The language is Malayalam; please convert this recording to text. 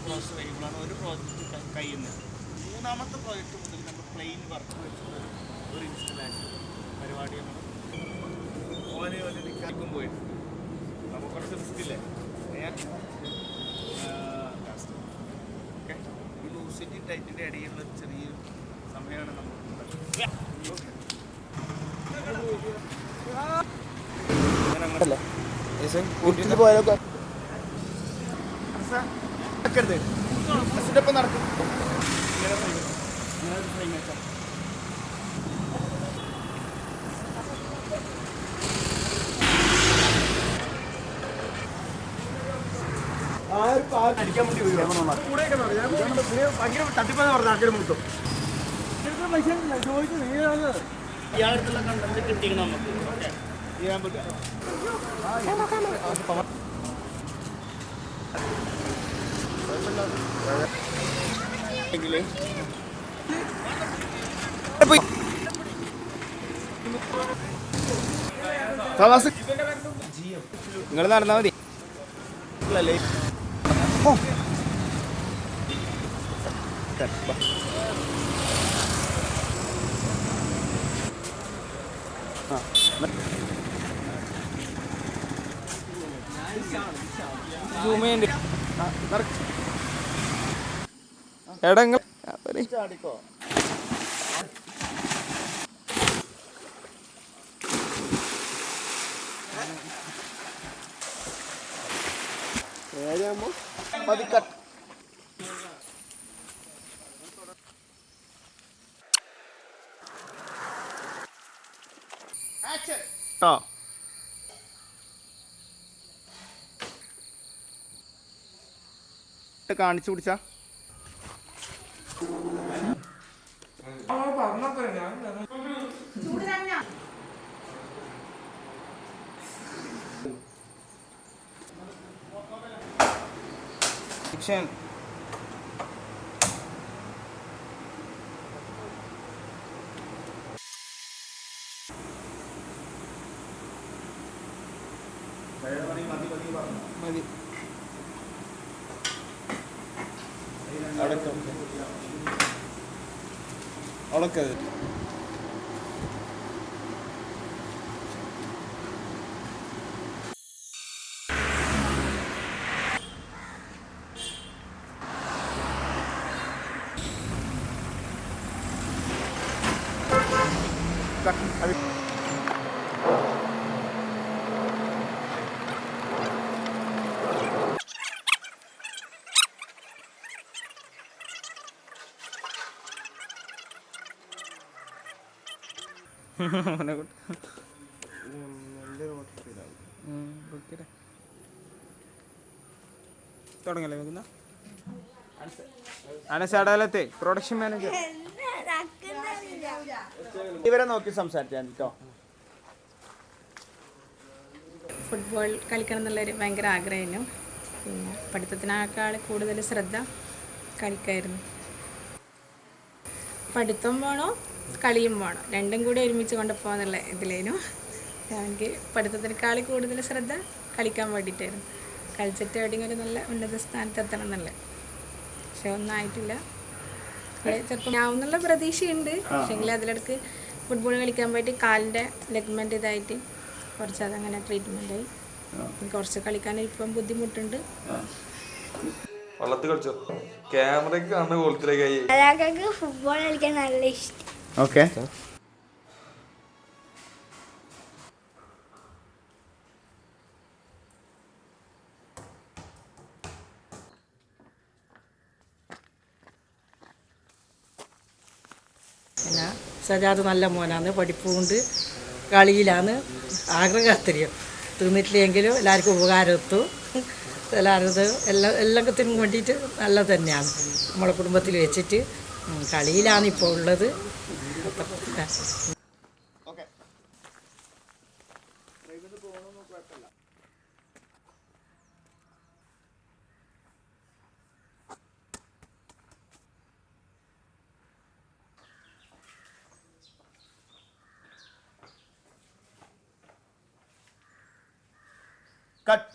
പ്രോസസ്സ് കഴിയുമ്പോഴാണ് ഒരു പ്രോജക്റ്റ് കഴിയുന്നത്. മൂന്നാമത്തെ പ്രോജക്റ്റ് മുതൽ നമ്മൾ പ്ലെയിൻ വർക്ക് വെച്ചിട്ടുള്ള ഒരു ഇൻസ്റ്റലേഷൻ പരിപാടി നമ്മൾ ഓനെ ഒരു നിൽക്കും പോയിട്ട് നമുക്ക് കുറച്ച് റിസ്ക് ഇല്ലേ ഓക്കെ. ഈ ലൂസിറ്റി ടൈറ്റിൻ്റെ ഇടയിലുള്ള ചെറിയൊരു സമയമാണ് നമുക്ക് അങ്ങോട്ടല്ലേ പോയാലൊക്കെ നടക്കരുത് നടക്കും. അടിക്കാൻ വേണ്ടി ഭയങ്കര തട്ടിപ്പാന്ന് പറഞ്ഞ ആൾക്കാർ മൊത്തം ഇയാളുള്ള കണ്ടന്റ് കിട്ടിക്കണം നമുക്ക് ചെയ്യാൻ പറ്റും. നിങ്ങൾ നടന്നാ മതി. എടങ്ങൾ ചാടിക്കോ. പതിക്കട്ട് ോ കാണിച്ചു പിടിച്ചാ മതി. അടക്കത് തുടങ്ങല്ലേ വെക്കുന്ന അനശാടാലത്തെ പ്രൊഡക്ഷൻ മാനേജർ ഇവരെ നോക്കി സംസാരിച്ചാൽ കേട്ടോ. ഫുട്ബോൾ കളിക്കണം എന്നുള്ളൊരു ഭയങ്കര ആഗ്രഹമായിരുന്നു. പിന്നെ പഠിത്തത്തിനേക്കാൾ കൂടുതൽ ശ്രദ്ധ കളിക്കായിരുന്നു. പഠിത്തം വേണോ കളിയും വേണം, രണ്ടും കൂടി ഒരുമിച്ച് കൊണ്ടുപോകാന്നുള്ള ഇതിലേനു. എനിക്ക് പഠിത്തത്തിനേക്കാൾ കൂടുതൽ ശ്രദ്ധ കളിക്കാൻ വേണ്ടിയിട്ടായിരുന്നു. കളിച്ചിട്ട് എവിടെയെങ്കിലും ഒരു നല്ല ഉന്നത സ്ഥാനത്ത് എത്തണം എന്നുള്ളത്. പക്ഷെ ഒന്നും ആയിട്ടില്ല. ചിലപ്പോൾ ഞാവുന്നുള്ള പ്രതീക്ഷയുണ്ട്. പക്ഷേങ്കിൽ അതിലിടക്ക് ഫുട്ബോൾ കളിക്കാൻ പോയിട്ട് കാലിൻ്റെ ലെഗ്മെൻറ്റ് ഇതായിട്ട് കുറച്ച് അതങ്ങനെ ട്രീറ്റ്മെൻറ്റായി. കുറച്ച് കളിക്കാൻ ഇപ്പം ബുദ്ധിമുട്ടുണ്ട്. വള്ളത്തിൽ കളിച്ചോ? ക്യാമറയ്ക്ക് കാണുന്ന കോലത്തിലേക്കായി. ഫുട്ബോൾ കളിക്കാൻ നല്ല ഇഷ്ടം. ഓക്കെ. പിന്നെ സജാദ് നല്ല മോനാണ്, പഠിപ്പുണ്ട്, കളിയിലാണ്. ആഗ്രഹം അത്രയും തിന്നിട്ടില്ലെങ്കിലും എല്ലാവർക്കും ഉപകാരം എത്തും. എല്ലാവരും എല്ലാത്തിനും വേണ്ടിയിട്ട് നല്ല തന്നെയാണ് നമ്മളെ കുടുംബത്തിൽ വെച്ചിട്ട്. കളിയിലാണ് ഇപ്പോൾ ഉള്ളത്. കട്ട്.